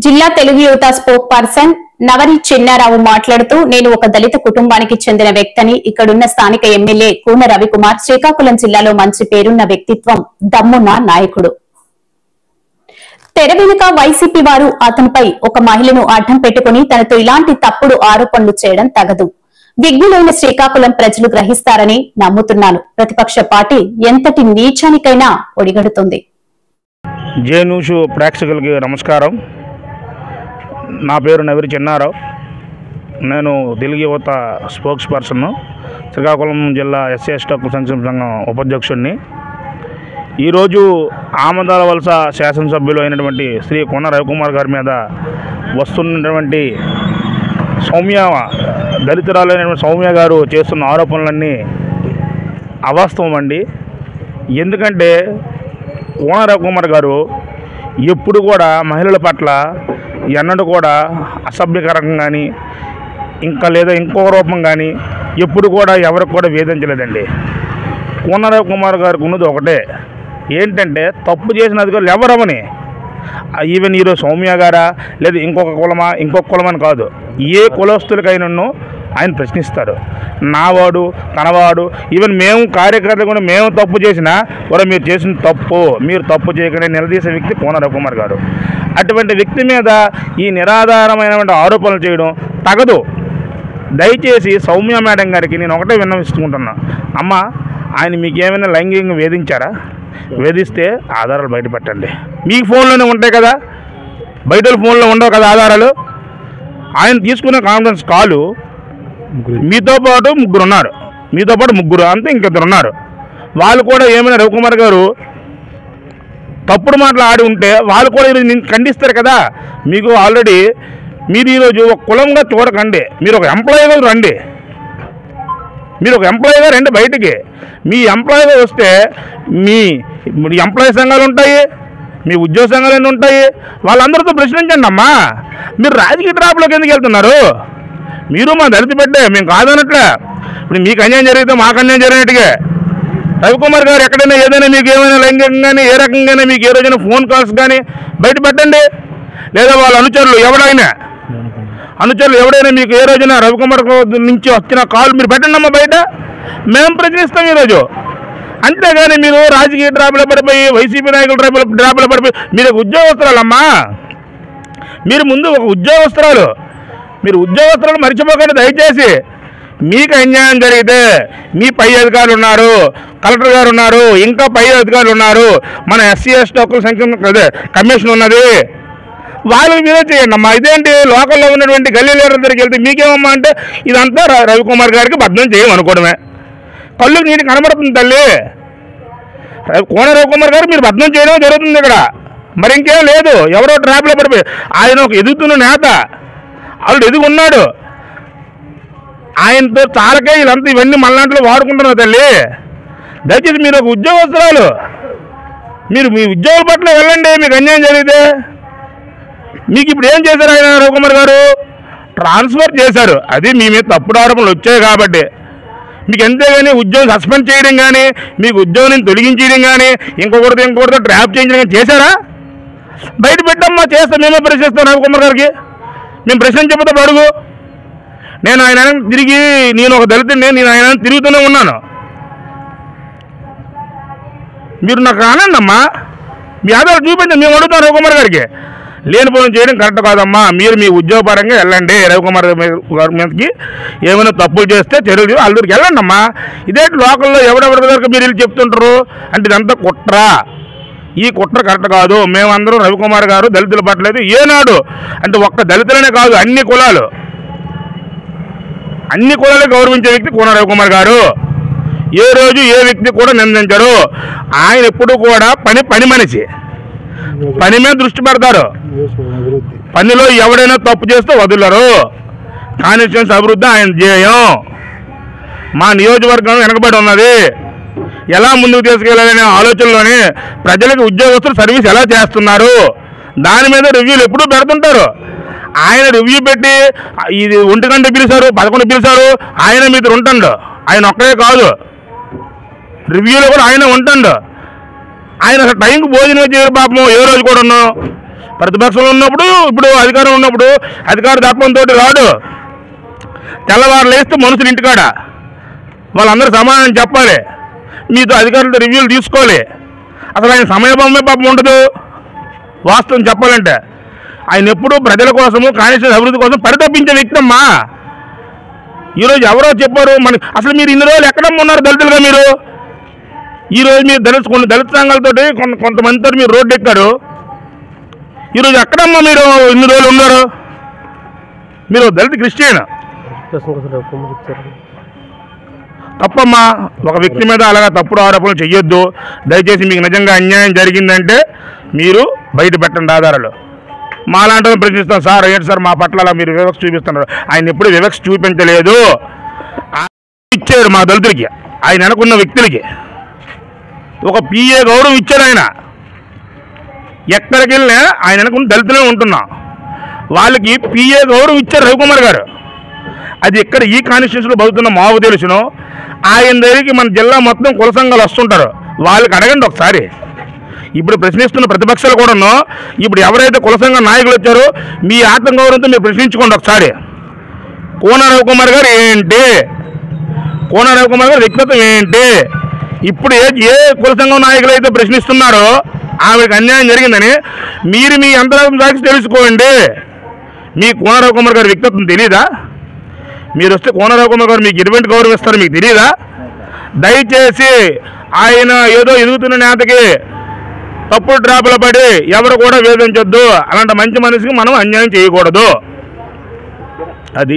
జిల్లా తెలుగు యువత spoke person నవరి Chinnarao మాట్లాడుతూ నేను ఒక దళిత కుటుంబానికి చెందిన వ్యక్తిని ఇక్కడున్న స్థానిక ఎమ్మెల్యే కూన రవికుమార్ శ్రీకాకుళం జిల్లాలో మంచి పేరున్న వ్యక్తిత్వం దమ్మున్న నాయకుడు. తెర వెనుక వైసీపీ వారు అతనిపై ఒక మహిళను అడ్డం పెట్టుకుని తనతో ఇలాంటి తప్పుడు ఆరోపణలు చేయడం తగదు. విఘ్నులైన శ్రీకాకుళం ప్రజలు గ్రహిస్తారని నమ్ముతున్నాను. ప్రతిపక్ష పార్టీ ఎంతటి నీచానికైనా ఒడిగడుతుంది. జే న్యూస్ ప్రేక్షకులకి నమస్కారం. నా పేరు నవరి చిన్నారావు. నేను తెలుగు యువత స్పోక్స్ పర్సన్, శ్రీకాకుళం జిల్లా ఎస్సీ ఎస్టీ సంక్షేమ సంఘం ఉపాధ్యక్షుడిని. ఈరోజు ఆమదాల వలస శాసనసభ్యులు అయినటువంటి శ్రీ కూన రవికుమార్ గారి మీద వస్తున్నటువంటి దళితురాలైనటువంటి సౌమ్య గారు చేస్తున్న ఆరోపణలన్నీ అవాస్తవం అండి. ఎందుకంటే కూన రవికుమార్ గారు ఎప్పుడు కూడా మహిళల పట్ల ఎన్నడూ కూడా అసభ్యకరంగా కానీ లేదా ఇంకొక రూపం కానీ ఎప్పుడు కూడా ఎవరికి కూడా వేధించలేదండి. కూన రవికుమార్ గారికి ఉన్నది ఒకటే, ఏంటంటే తప్పు చేసిన అధికారులు ఎవరమని, ఈవెన్ ఈరోజు సౌమ్య గారా లేదా ఇంకొక కులమని కాదు, ఏ కులస్తులకైనా ఆయన ప్రశ్నిస్తారు. నావాడు తనవాడు, ఈవెన్ మేము కార్యకర్తలు కూడా మేము తప్పు చేసినా కూడా మీరు చేసిన తప్పు, మీరు తప్పు చేయకుండా నిలదీసే వ్యక్తి కూన రవికుమార్ గారు. అటువంటి వ్యక్తి మీద ఈ నిరాధారమైనటువంటి ఆరోపణలు చేయడం తగదు. దయచేసి సౌమ్య మేడం గారికి నేను ఒకటే విన్నవిస్తుకుంటున్నా, అమ్మ ఆయన మీకు ఏమైనా లైంగికంగా వేధించారా? వేధిస్తే ఆధారాలు బయటపెట్టండి. మీకు ఫోన్లోనే ఉంటాయి కదా, బయట ఫోన్లో ఉండవు కదా ఆధారాలు. ఆయన తీసుకునే కాన్ఫరెన్స్ కాలు మీతో పాటు ముగ్గురు అంతే, ఇంకిద్దరు ఉన్నారు. వాళ్ళు కూడా ఏమైనా రవికుమార్ గారు తప్పుడు మాటలు ఆడి ఉంటే వాళ్ళు కూడా ఈరోజు నేను ఖండిస్తారు కదా. మీకు ఆల్రెడీ మీరు ఈరోజు ఒక కులంగా చూడకండి, మీరు ఒక ఎంప్లాయీగా రండి. మీరు ఒక ఎంప్లాయీగా రండి బయటికి. మీ ఎంప్లాయీగా వస్తే మీ ఎంప్లాయీ సంఘాలు ఉంటాయి, మీ ఉద్యోగ సంఘాలు ఉంటాయి, వాళ్ళందరితో ప్రశ్నించండి అమ్మా. మీరు రాజకీయ డ్రాప్లోకి ఎందుకు వెళ్తున్నారు? మీరు మా దళిత పెట్టే, మేము కాదన్నట్లే. ఇప్పుడు మీకు అన్యాయం జరిగితే మాకు అన్యాయం జరిగినట్టుగా రవికుమార్ గారు ఎక్కడైనా ఏదైనా మీకు ఏమైనా లైంగికంగానే ఏ రకంగానే మీకు ఏ రోజైనా ఫోన్ కాల్స్ కానీ బయట పెట్టండి. లేదా వాళ్ళ అనుచరులు ఎవడైనా మీకు ఏ రోజున రవికుమార్ నుంచి వచ్చిన కాల్ మీరు పెట్టండి అమ్మా బయట, మేము ప్రశ్నిస్తాం ఈరోజు. అంతేగాని మీరు రాజకీయ డ్రాపులో పడిపోయి, వైసీపీ నాయకుల డ్రాపులో పడిపోయి, మీరు ఒక ఉద్యోగస్తురాలమ్మా. మీరు ముందు ఒక ఉద్యోగస్తురాలు, మీరు ఉద్యోగస్తురాలు మర్చిపోకండి దయచేసి. మీకు అన్యాయం జరిగితే మీ పై అధికారులు ఉన్నారు, కలెక్టర్ గారు ఉన్నారు, ఇంకా పై అధికారులు ఉన్నారు, మన ఎస్సీ ఎస్టీ హక్కుల సంక్షేమ కమిషన్ ఉన్నది, వాళ్ళకి మీరే చేయండి అమ్మా. ఇదేంటి లోకల్లో ఉన్నటువంటి గల్లీ లీడర్ దగ్గరికి వెళ్తే మీకేమమ్మా అంటే ఇదంతా రవికుమార్ గారికి బద్నం చేయమనుకోవడమే. కళ్ళుకి నీటి కనబడుతుంది తల్లి. కూన రవికుమార్ గారు మీరు బద్నం చేయడం జరుగుతుంది ఇక్కడ, మరి ఇంకేం లేదు. ఎవరో ట్రాప్లో పడిపోయి, ఆయన ఒక ఎదుగుతున్న నేత, ఆల్రెడీ ఎదుగున్నాడు. ఆయనతో చాలకే వీళ్ళంతా ఇవన్నీ మళ్ళాంట్లో వాడుకుంటున్నారు తల్లి. దయచేసి మీరు ఒక ఉద్యోగస్తురాలు, మీరు మీ ఉద్యోగుల పట్ల వెళ్ళండి. మీకు అన్యాయం జరిగితే మీకు ఇప్పుడు ఏం చేశారు ఆయన రవికుమార్ గారు? ట్రాన్స్ఫర్ చేశారు. అది మీ మీద తప్పుడు ఆరోపణలు వచ్చాయి కాబట్టి. మీకు ఎంతేగాని ఉద్యోగం సస్పెండ్ చేయడం కానీ, మీకు ఉద్యోగం తొలగించడం కానీ, ఇంకొకరితో ట్రాప్ చేయించడం కానీ చేశారా? బయట పెట్టమ్మా, చేస్తాం. మేమే ప్రశ్నిస్తాం రవికుమార్ గారికి. మేము ప్రశ్నించకపోతే అడుగు. నేను ఆయన తిరిగి, నేను ఒక దళితుడిని, నేను ఆయన తిరుగుతూనే ఉన్నాను. మీరు నాకు అనండి అమ్మా, మీ ఆధారాలు చూపించండి, మేము అడుగుతాం రవికుమార్ గారికి. లేని పనులు చేయడం కరెక్ట్ కాదమ్మా. మీరు మీ ఉద్యోగపరంగా వెళ్ళండి. రవికుమార్ గారి మీదకి ఏమైనా తప్పులు చేస్తే చర్యలు వాళ్ళ దగ్గరికి వెళ్ళండి అమ్మా. ఇదే లోకల్లో ఎవరెవరి దగ్గర మీరు వెళ్ళి చెప్తుంటారు అంటే ఇదంతా కుట్ర. ఈ కుట్ర కరెక్ట్ కాదు. మేమందరం రవికుమార్ గారు దళితుల పట్లేదు ఏనాడు అంటే ఒక్క దళితులనే కాదు, అన్ని కులాలు గౌరవించే వ్యక్తి కూన రవికుమార్ గారు. ఏ రోజు ఏ వ్యక్తి కూడా నిందించరు. ఆయన ఎప్పుడు కూడా పని మనిషి, పని మీద దృష్టి పెడతారు. పనిలో ఎవడైనా తప్పు చేస్తే వదలరు. కాన్స్టిట్యూన్సీ అభివృద్ధి ఆయన ధ్యేయం. మా నియోజకవర్గం వెనకబడి ఉన్నది, ఎలా ముందుకు తీసుకెళ్లాలనే ఆలోచనలోనే ప్రజలకు ఉద్యోగస్తులు సర్వీస్ ఎలా చేస్తున్నారు దాని మీద రివ్యూలు ఎప్పుడూ పెడుతుంటారు. ఆయన రివ్యూ పెట్టి ఇది 1 గంట పిలిచారు, 11 పిలిచారు, ఆయన మీద ఉంటాడు. ఆయన ఒక్కడే కాదు, రివ్యూలో కూడా ఆయన ఉంటాడు. ఆయన అసలు టైంకి భోజనం చేయరు పాపం. ఏ రోజు కూడా ప్రతిపక్షంలో ఉన్నప్పుడు ఇప్పుడు అధికారం ఉన్నప్పుడు అధికార దర్పంతో రాడు. తెల్లవారు లేస్తే మనుషులు ఇంటికాడ వాళ్ళందరూ సమాధానం చెప్పాలి, మీతో అధికారులతో రివ్యూలు తీసుకోవాలి. అసలు ఆయన సమయభావమే పాపం ఉండదు. వాస్తవం చెప్పాలంటే ఆయన ఎప్పుడూ ప్రజల కోసము కాన్స్టిట్యూన్సీ అభివృద్ధి కోసం పరితపించే వ్యక్తి అమ్మా. ఈరోజు ఎవరో చెప్పారు మనకి, అసలు మీరు ఇన్ని రోజులు ఎక్కడమ్మా ఉన్నారు దళితులుగా? మీరు ఈరోజు మీరు కొన్ని దళిత సంఘాలతో కొంతమందితో మీరు రోడ్డు ఎక్కారు. ఈరోజు ఎక్కడమ్మా మీరు ఇన్ని రోజులు ఉన్నారు? మీరు దళిత క్రిస్టియన్. తప్పమ్మా, ఒక వ్యక్తి మీద అలాగా తప్పుడు ఆరోపణలు చెయ్యొద్దు దయచేసి. మీకు నిజంగా అన్యాయం జరిగిందంటే మీరు బయట పెట్టండి ఆధారాలు. మాలాంటి ప్రశ్నిస్తాం, సార్ ఏంటి సార్ మా పట్ల అలా మీరు వివక్ష చూపిస్తున్నారు. ఆయన ఎప్పుడు వివక్ష చూపించలేదు. ఇచ్చారు మా దళితులకి, ఆయన అనుకున్న వ్యక్తులకి ఒక పిఏ గౌరవం ఇచ్చారు. ఆయన ఎక్కడికి వెళ్ళినా ఆయన అనుకున్న దళితులే ఉంటున్నాం, వాళ్ళకి పిఏ గౌరవం ఇచ్చారు రవికుమార్ గారు. అది ఇక్కడ ఈ కాన్స్టిట్యూన్సీలో బతుకుతున్న మాకు తెలుసును. ఆయన దగ్గరికి మన జిల్లా మొత్తం కుల సంఘాలు వస్తుంటారు, వాళ్ళకి అడగండి ఒకసారి. ఇప్పుడు ప్రశ్నిస్తున్న ప్రతిపక్షాలు కూడాను ఇప్పుడు ఎవరైతే కుల సంఘ నాయకులు వచ్చారో మీ ఆత్మగౌరవంతో మీరు ప్రశ్నించుకోండి ఒకసారి. కోన రవికుమార్ గారు ఏంటి, కోన రవికుమార్ గారు వ్యక్తిత్వం ఏంటి? ఇప్పుడు ఏ కుల సంఘం నాయకులు అయితే ప్రశ్నిస్తున్నారో ఆవిడకి అన్యాయం జరిగిందని మీరు మీ అంతరాత్మ సాక్షి తెలుసుకోండి. మీ కోన రవికుమార్ గారి వ్యక్తిత్వం తెలీదా? మీరు వస్తే కోన రవికుమార్ గారు మీకు ఎటువంటి గౌరవం ఇస్తారో మీకు తెలీదా? దయచేసి ఆయన ఏదో ఎదుగుతున్న నేతకి తప్పుడు డ్రాపులు పడి ఎవరు కూడా వేధించొద్దు. అలాంటి మంచి మనిషికి మనం అన్యాయం చేయకూడదు. అది